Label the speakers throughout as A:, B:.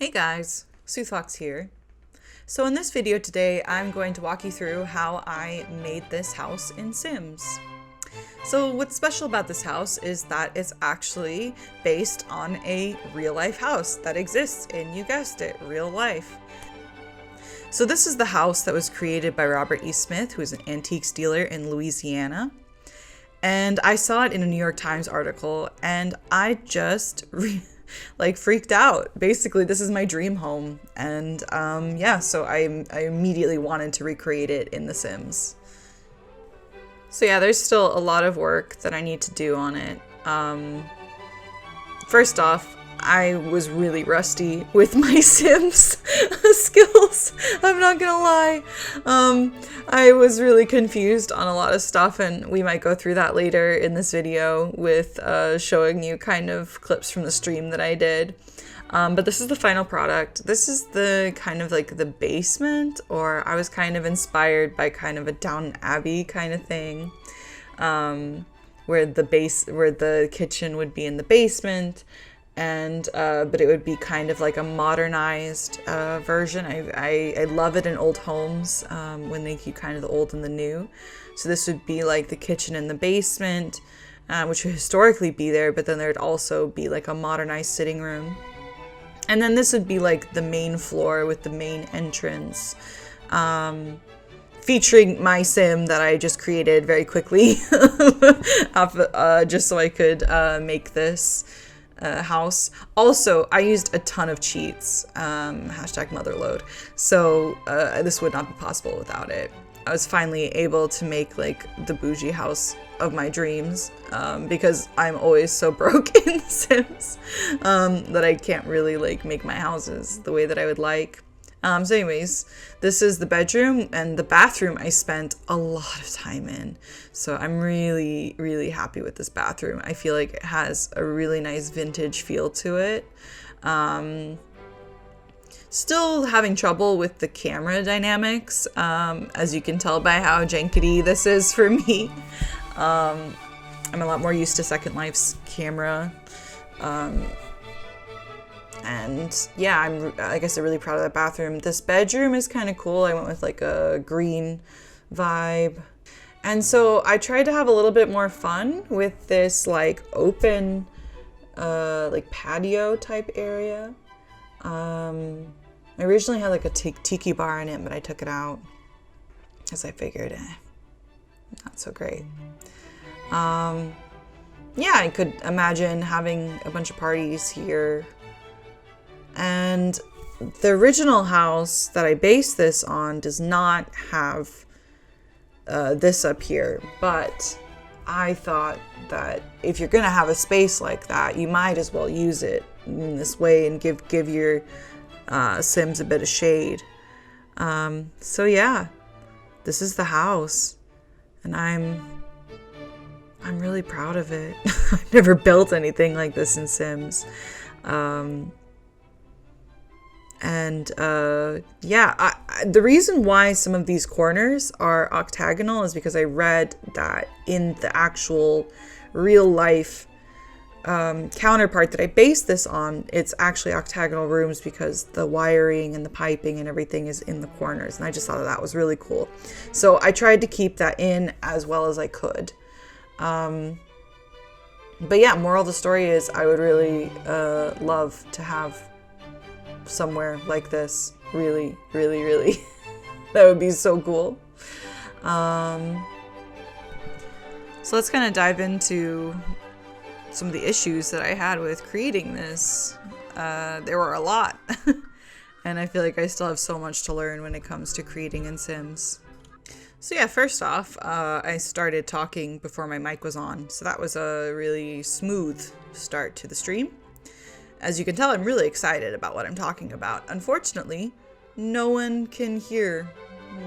A: Hey guys, Soothfox here. So in this video today, I'm going to walk you through how I made this house in Sims. So what's special about this house is that it's actually based on a real life house that exists in, you guessed it, real life. So this is the house that was created by Robert E. Smith, who is an antiques dealer in Louisiana. And I saw it in a New York Times article and I just freaked out. Basically, this is my dream home. And yeah, so I immediately wanted to recreate it in The Sims. So yeah, there's still a lot of work that I need to do on it. First off, I was really rusty with my Sims skills. I'm not gonna lie. I was really confused on a lot of stuff, and we might go through that later in this video with showing you kind of clips from the stream that I did. But this is the final product. This is the kind of like the basement, or I was kind of inspired by kind of a Downton Abbey kind of thing, where the kitchen would be in the basement. And but it would be kind of like a modernized version. I love it in old homes when they keep kind of the old and the new. So this would be like the kitchen in the basement, which would historically be there, but then there'd also be like a modernized sitting room. And then this would be like the main floor with the main entrance, featuring my sim that I just created very quickly, just so I could make this house. Also, I used a ton of cheats, hashtag motherload, so this would not be possible without it. I was finally able to make like the bougie house of my dreams, because I'm always so broke in The Sims that I can't really like make my houses the way that I would like. So anyways, this is the bedroom, and the bathroom I spent a lot of time in. So I'm really, really happy with this bathroom. I feel like it has a really nice vintage feel to it. Still having trouble with the camera dynamics, as you can tell by how jankety this is for me. I'm a lot more used to Second Life's camera. And yeah, I'm, like I said, really proud of that bathroom. This bedroom is kind of cool. I went with like a green vibe. And so I tried to have a little bit more fun with this like open, like patio type area. I originally had like a tiki bar in it, but I took it out because I figured, not so great. Yeah, I could imagine having a bunch of parties here. And the original house that I based this on does not have this up here, but I thought that if you're gonna have a space like that, you might as well use it in this way and give your Sims a bit of shade. So yeah, this is the house, and I'm really proud of it. I've never built anything like this in Sims. Yeah, the reason why some of these corners are octagonal is because I read that in the actual real life counterpart that I based this on, it's actually octagonal rooms because the wiring and the piping and everything is in the corners. And I just thought that was really cool. So I tried to keep that in as well as I could. But yeah, moral of the story is I would really love to have somewhere like this. Really, really, really. That would be so cool. So let's kind of dive into some of the issues that I had with creating this. There were a lot. And I feel like I still have so much to learn when it comes to creating in Sims. So yeah, first off, I started talking before my mic was on. So that was a really smooth start to the stream. As you can tell, I'm really excited about what I'm talking about. Unfortunately, no one can hear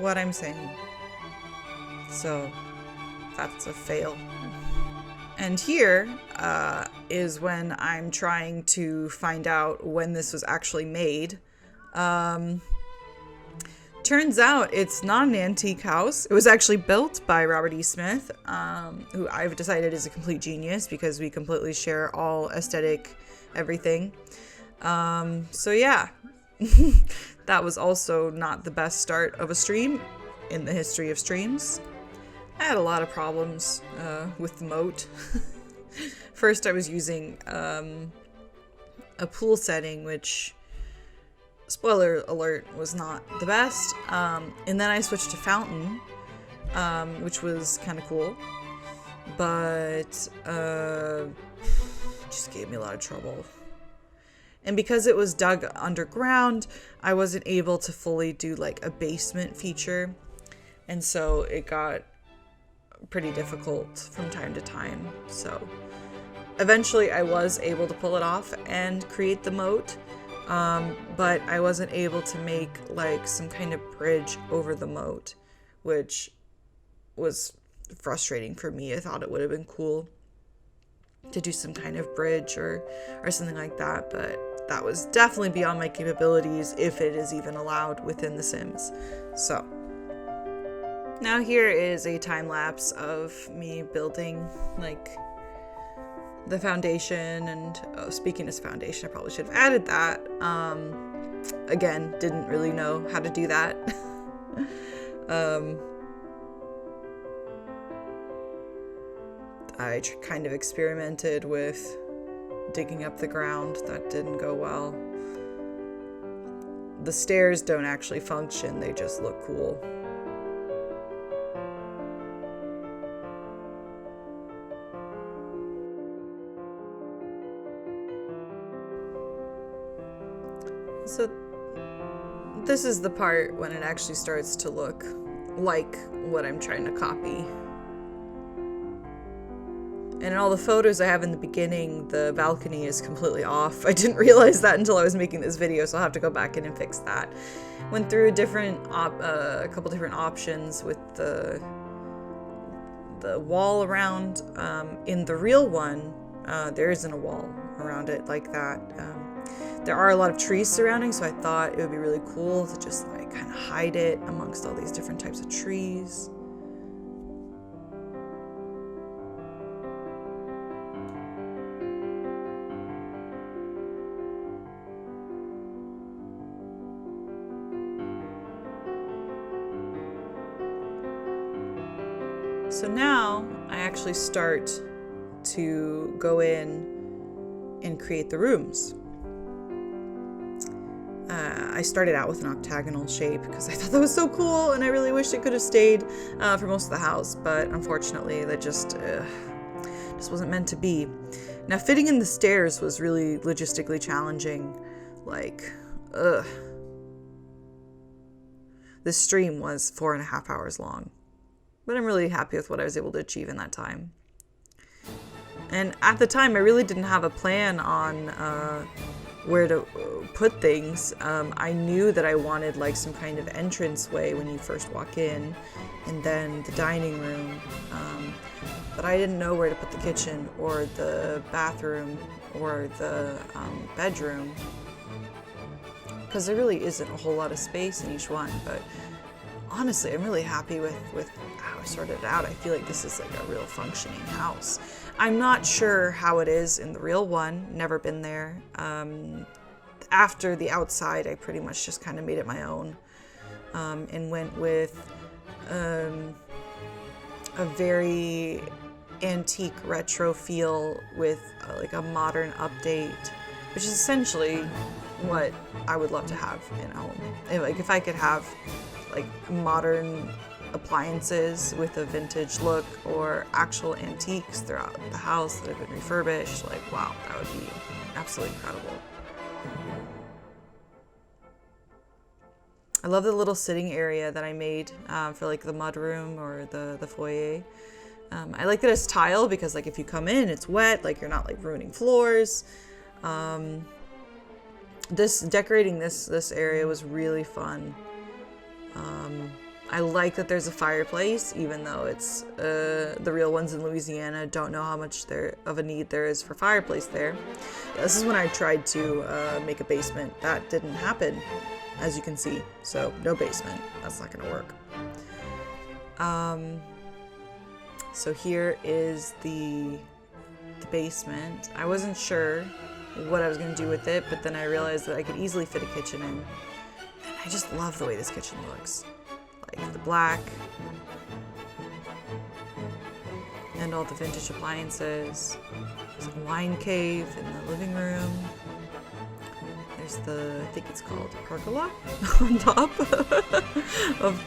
A: what I'm saying. So that's a fail. And here is when I'm trying to find out when this was actually made. Turns out it's not an antique house. It was actually built by Robert E. Smith, who I've decided is a complete genius because we completely share all aesthetic everything. So yeah, that was also not the best start of a stream in the history of streams. I had a lot of problems with the moat. First, I was using a pool setting, which, spoiler alert, was not the best. And then I switched to fountain, which was kind of cool, but just gave me a lot of trouble. And because it was dug underground, I wasn't able to fully do like a basement feature. And so it got pretty difficult from time to time. So eventually I was able to pull it off and create the moat. But I wasn't able to make like some kind of bridge over the moat, which was frustrating for me. I thought it would have been cool to do some kind of bridge or something like that, but that was definitely beyond my capabilities, if it is even allowed within The Sims. So now here is a time lapse of me building like the foundation. And speaking as foundation, I probably should have added that. Again, didn't really know how to do that. I kind of experimented with digging up the ground. That didn't go well. The stairs don't actually function, they just look cool. So this is the part when it actually starts to look like what I'm trying to copy. And in all the photos I have in the beginning, the balcony is completely off. I didn't realize that until I was making this video, so I'll have to go back in and fix that. Went through a couple different options with the wall around. In the real one, there isn't a wall around it like that. There are a lot of trees surrounding, so I thought it would be really cool to just like kind of hide it amongst all these different types of trees. So now I actually start to go in and create the rooms. I started out with an octagonal shape because I thought that was so cool, and I really wish it could have stayed for most of the house, but unfortunately that just wasn't meant to be. Now fitting in the stairs was really logistically challenging. This stream was 4.5 hours long, but I'm really happy with what I was able to achieve in that time. And at the time, I really didn't have a plan on where to put things. I knew that I wanted like some kind of entrance way when you first walk in, and then the dining room, but I didn't know where to put the kitchen or the bathroom or the bedroom, because there really isn't a whole lot of space in each one. But honestly, I'm really happy with how I sorted it out. I feel like this is like a real functioning house. I'm not sure how it is in the real one, never been there. After the outside, I pretty much just kind of made it my own, and went with a very antique retro feel with like a modern update, which is essentially what I would love to have in a home. If I could have like modern appliances with a vintage look or actual antiques throughout the house that have been refurbished, like wow, that would be absolutely incredible. I love the little sitting area that I made for like the mudroom or the foyer. I like that it's tile because like if you come in it's wet, like you're not like ruining floors. Decorating this area was really fun. I like that there's a fireplace, even though it's the real ones in Louisiana don't know how much of a need there is for fireplace there. Yeah, this is when I tried to make a basement. That didn't happen, as you can see. So no basement. That's not going to work. So here is the basement. I wasn't sure what I was going to do with it, but then I realized that I could easily fit a kitchen in. And I just love the way this kitchen looks. Like the black and all the vintage appliances. There's a wine cave in the living room. There's the, I think it's called pergola on top of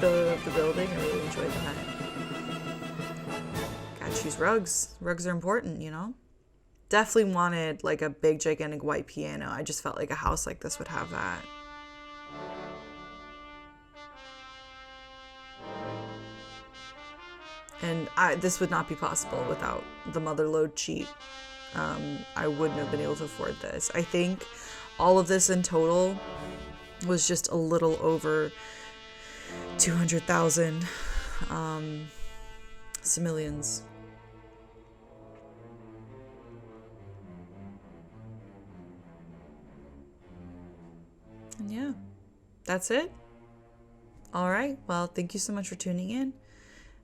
A: the building. I really enjoyed that. Gotta choose rugs. Rugs are important, you know? Definitely wanted like a big, gigantic white piano. I just felt like a house like this would have that. And this would not be possible without the motherlode cheat. I wouldn't have been able to afford this. I think all of this in total was just a little over 200,000 simoleons. And yeah, that's it. All right, well, thank you so much for tuning in.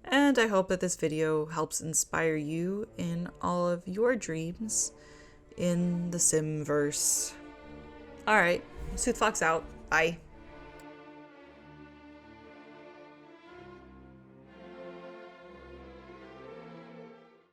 A: And I hope that this video helps inspire you in all of your dreams in the Simverse. All right, Soothfox out. Bye.